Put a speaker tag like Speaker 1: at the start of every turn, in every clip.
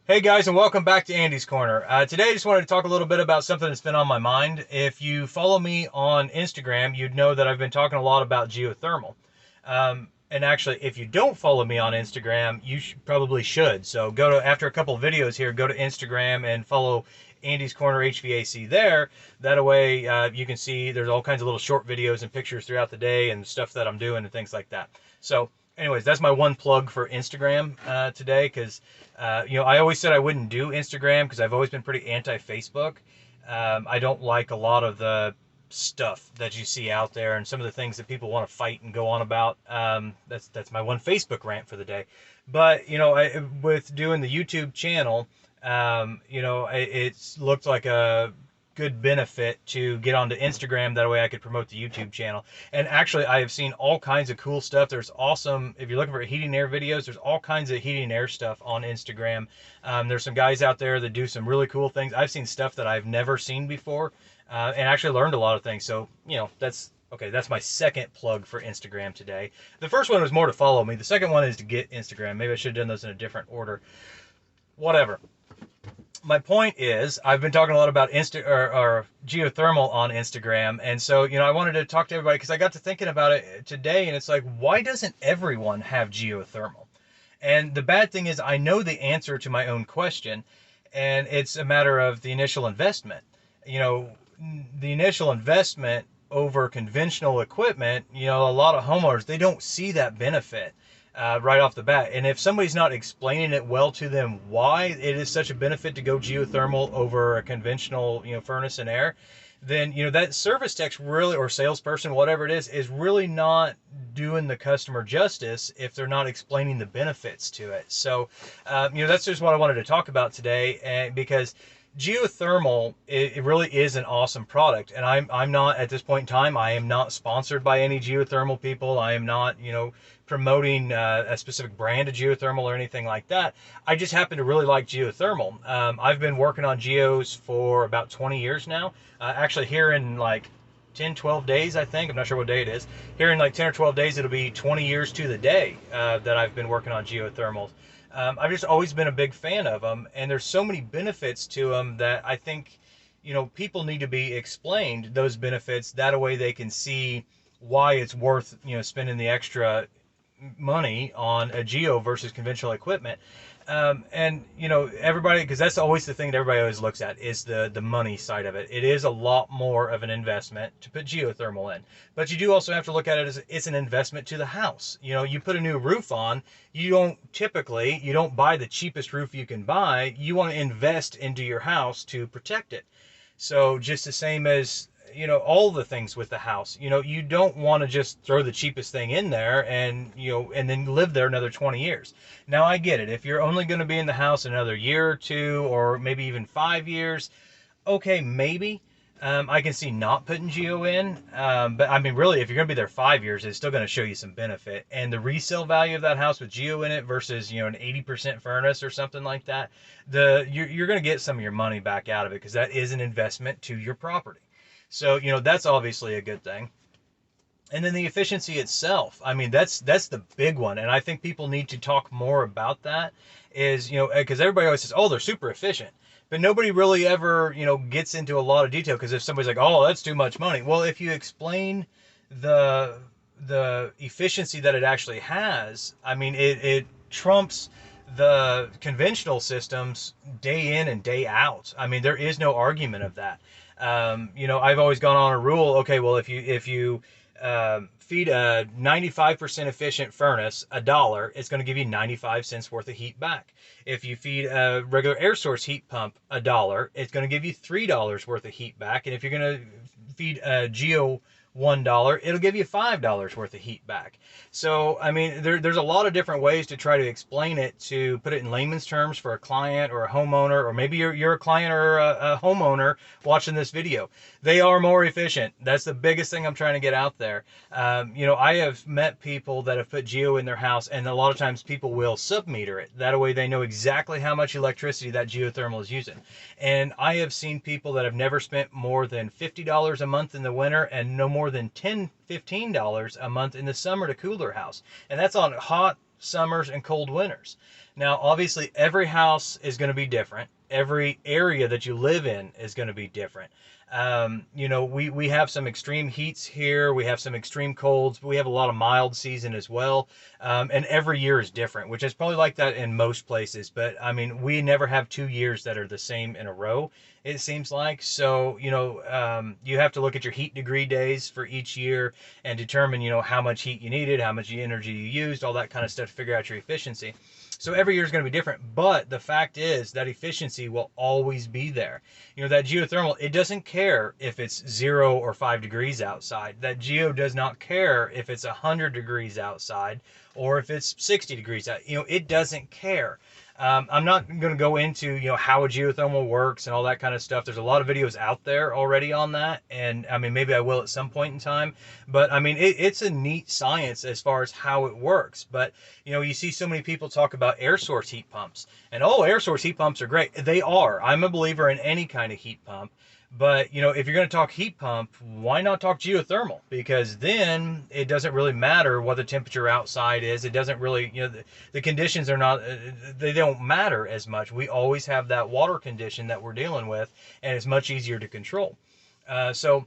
Speaker 1: Hey guys, and welcome back to Andy's Corner. Today I just wanted to talk a little bit about something that's been on my mind. If you follow me on Instagram, you'd know that I've been talking a lot about geothermal. And actually, if you don't follow me on Instagram, you probably should. So go to, after a couple of videos here, go to Instagram and follow Andy's Corner HVAC there. That way you can see there's all kinds of little short videos and pictures throughout the day and stuff that I'm doing and things like that. So anyways, that's my one plug for Instagram today, because I always said I wouldn't do Instagram because I've always been pretty anti-Facebook. I don't like a lot of the stuff that you see out there and some of the things that people want to fight and go on about. That's my one Facebook rant for the day. But with doing the YouTube channel, it's looked like a good benefit to get onto Instagram. That way I could promote the YouTube channel. And actually, I have seen all kinds of cool stuff. There's awesome, if you're looking for heating and air videos, there's all kinds of heating and air stuff on Instagram. There's some guys out there that do some really cool things. I've seen stuff that I've never seen before, and actually learned a lot of things. So, that's okay. That's my second plug for Instagram today. The first one was more to follow me. The second one is to get Instagram. Maybe I should have done those in a different order. Whatever. My point is, I've been talking a lot about or geothermal on Instagram, and so I wanted to talk to everybody because I got to thinking about it today, and it's like, why doesn't everyone have geothermal? And the bad thing is, I know the answer to my own question, and it's a matter of the initial investment. The initial investment over conventional equipment. A lot of homeowners, they don't see that benefit right off the bat. And if somebody's not explaining it well to them why it is such a benefit to go geothermal over a conventional, furnace and air, then, that service tech really, or salesperson, whatever it is really not doing the customer justice if they're not explaining the benefits to it. So, that's just what I wanted to talk about today, and because geothermal, it really is an awesome product, and I'm not, at this point in time, I am not sponsored by any geothermal people. I am not promoting a specific brand of geothermal or anything like that. I just happen to really like geothermal. I've been working on geos for about 20 years now. Actually, here in like 10-12 days, I think, I'm not sure what day it is, here in like 10 or 12 days, it'll be 20 years to the day that I've been working on geothermals. I've just always been a big fan of them, and there's so many benefits to them that I think, people need to be explained those benefits. That way they can see why it's worth, spending the extra money on a geo versus conventional equipment. Everybody, because that's always the thing that everybody always looks at, is the money side of it. It is a lot more of an investment to put geothermal in, but you do also have to look at it as it's an investment to the house. You put a new roof on, you don't buy the cheapest roof you can buy. You want to invest into your house to protect it. So just the same as all the things with the house, you don't want to just throw the cheapest thing in there and then live there another 20 years. Now, I get it. If you're only going to be in the house another year or two, or maybe even 5 years, okay, maybe. I can see not putting geo in, but I mean, really, if you're going to be there 5 years, it's still going to show you some benefit. And the resale value of that house with geo in it versus an 80% furnace or something like that, you're going to get some of your money back out of it, because that is an investment to your property. So, that's obviously a good thing. And then the efficiency itself, I mean, that's the big one. And I think people need to talk more about that, is, because everybody always says, oh, they're super efficient. But nobody really ever, gets into a lot of detail, because if somebody's like, oh, that's too much money. Well, if you explain the efficiency that it actually has, I mean, it trumps the conventional systems day in and day out. I mean, there is no argument of that. I've always gone on a rule. Okay, well, if you feed a 95% efficient furnace $1, it's going to give you 95 cents worth of heat back. If you feed a regular air source heat pump $1, it's going to give you $3 worth of heat back. And if you're going to feed a geo $1, it'll give you $5 worth of heat back. So, I mean, there's a lot of different ways to try to explain it, to put it in layman's terms for a client or a homeowner, or maybe you're a client or a homeowner watching this video. They are more efficient. That's the biggest thing I'm trying to get out there. I have met people that have put geo in their house, and a lot of times people will submeter it. That way they know exactly how much electricity that geothermal is using. And I have seen people that have never spent more than $50 a month in the winter, and no more than $10-15 a month in the summer to cool their house. And that's on hot, summers and cold winters. Now, obviously, every house is going to be different. Every area that you live in is going to be different. We have some extreme heats here. We have some extreme colds, but we have a lot of mild season as well. And every year is different, which is probably like that in most places. But I mean, we never have 2 years that are the same in a row, it seems like. So, you have to look at your heat degree days for each year and determine, how much heat you needed, how much energy you used, all that kind of stuff to figure out your efficiency. So every year is going to be different, but the fact is that efficiency will always be there. That geothermal, it doesn't care if it's 0 or 5 degrees outside. That geo does not care if it's 100 degrees outside or if it's 60 degrees out. It doesn't care. I'm not going to go into, how a geothermal works and all that kind of stuff. There's a lot of videos out there already on that. And I mean, maybe I will at some point in time, but I mean, it's a neat science as far as how it works. But, you see so many people talk about air source heat pumps and, oh, air source heat pumps are great. They are. I'm a believer in any kind of heat pump. But, if you're going to talk heat pump, why not talk geothermal? Because then it doesn't really matter what the temperature outside is. It doesn't really, the conditions are not, they don't matter as much. We always have that water condition that we're dealing with, and it's much easier to control. So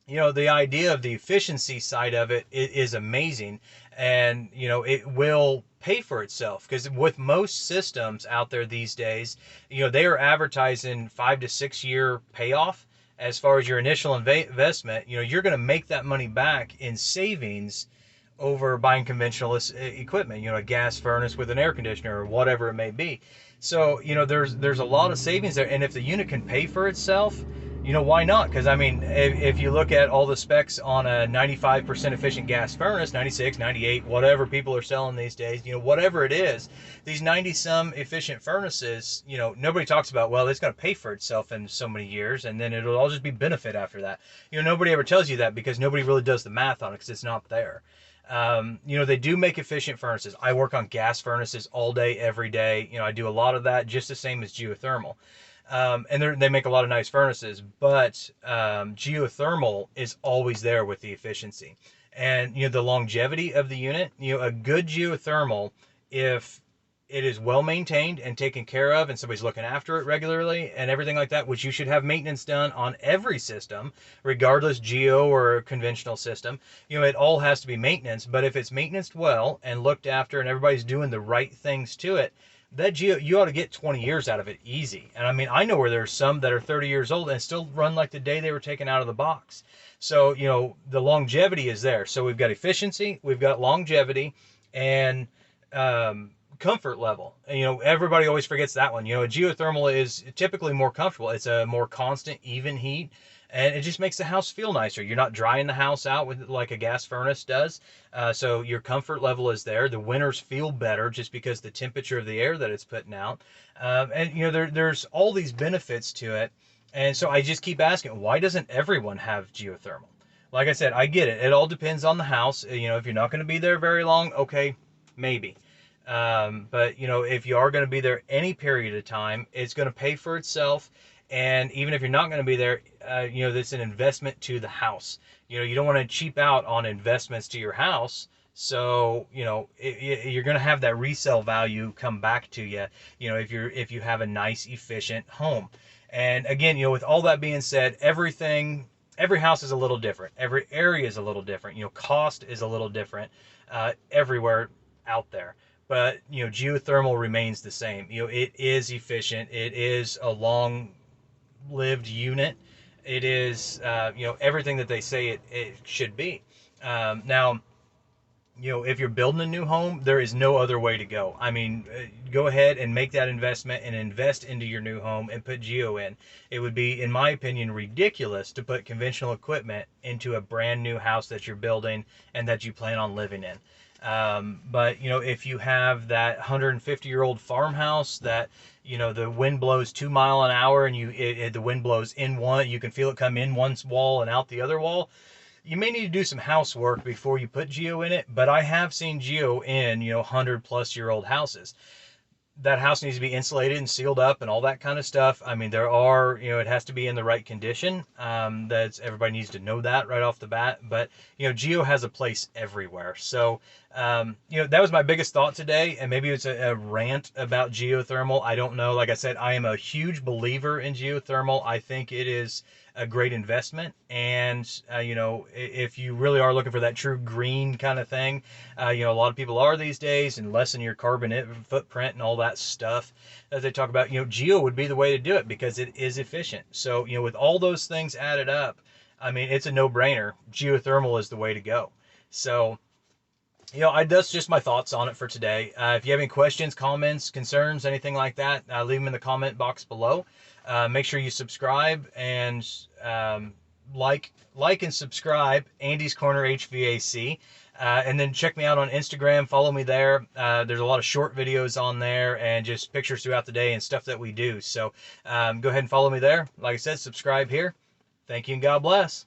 Speaker 1: the idea of the efficiency side of it is amazing, and it will pay for itself, because with most systems out there these days, they are advertising 5 to 6 year payoff as far as your initial investment. You're going to make that money back in savings over buying conventional equipment, a gas furnace with an air conditioner or whatever it may be. So, there's a lot of savings there. And if the unit can pay for itself, why not? Because, I mean, if you look at all the specs on a 95% efficient gas furnace, 96, 98, whatever people are selling these days, whatever it is, these 90-some efficient furnaces, nobody talks about, well, it's going to pay for itself in so many years, and then it'll all just be benefit after that. Nobody ever tells you that, because nobody really does the math on it, because it's not there. They do make efficient furnaces. I work on gas furnaces all day, every day. I do a lot of that, just the same as geothermal. And they make a lot of nice furnaces, but geothermal is always there with the efficiency. And, the longevity of the unit, a good geothermal, if it is well maintained and taken care of and somebody's looking after it regularly and everything like that, which you should have maintenance done on every system, regardless geo or conventional system, it all has to be maintenance. But if it's maintained well and looked after and everybody's doing the right things to it, that geo, you ought to get 20 years out of it easy. And I mean, I know where there's some that are 30 years old and still run like the day they were taken out of the box. So, the longevity is there. So we've got efficiency, we've got longevity, and comfort level. Everybody always forgets that one. A geothermal is typically more comfortable. It's a more constant, even heat, and it just makes the house feel nicer. You're not drying the house out with like a gas furnace does. So your comfort level is there. The winters feel better just because the temperature of the air that it's putting out. And there's all these benefits to it. And so I just keep asking, why doesn't everyone have geothermal? Like I said, I get it. It all depends on the house. If you're not going to be there very long, okay, maybe. But if you are going to be there any period of time, it's going to pay for itself. And even if you're not going to be there, it's an investment to the house. You don't want to cheap out on investments to your house. So, you're going to have that resale value come back to you, if you have a nice, efficient home. And again, with all that being said, every house is a little different. Every area is a little different. Cost is a little different, everywhere out there. But, geothermal remains the same. It is efficient. It is a long-lived unit. It is, everything that they say it should be. Now, if you're building a new home, there is no other way to go. I mean, go ahead and make that investment and invest into your new home and put geo in. It would be, in my opinion, ridiculous to put conventional equipment into a brand new house that you're building and that you plan on living in. But if you have that 150-year-old farmhouse that the wind blows 2 miles an hour and the wind blows in one, you can feel it come in one wall and out the other wall, you may need to do some housework before you put geo in it. But I have seen geo in 100+ year old houses. that house needs to be insulated and sealed up and all that kind of stuff. I mean, there are, it has to be in the right condition. That's everybody needs to know that right off the bat. But, Geo has a place everywhere. So, that was my biggest thought today. And maybe it's a rant about geothermal. I don't know. Like I said, I am a huge believer in geothermal. I think it is a great investment. And, if you really are looking for that true green kind of thing, a lot of people are these days, and lessen your carbon footprint and all that stuff as they talk about, Geo would be the way to do it because it is efficient. So, with all those things added up, I mean, it's a no-brainer. Geothermal is the way to go. So, that's just my thoughts on it for today. If you have any questions, comments, concerns, anything like that, leave them in the comment box below. Make sure you subscribe and like and subscribe Andy's Corner HVAC. And then check me out on Instagram. Follow me there. There's a lot of short videos on there and just pictures throughout the day and stuff that we do. So go ahead and follow me there. Like I said, subscribe here. Thank you and God bless.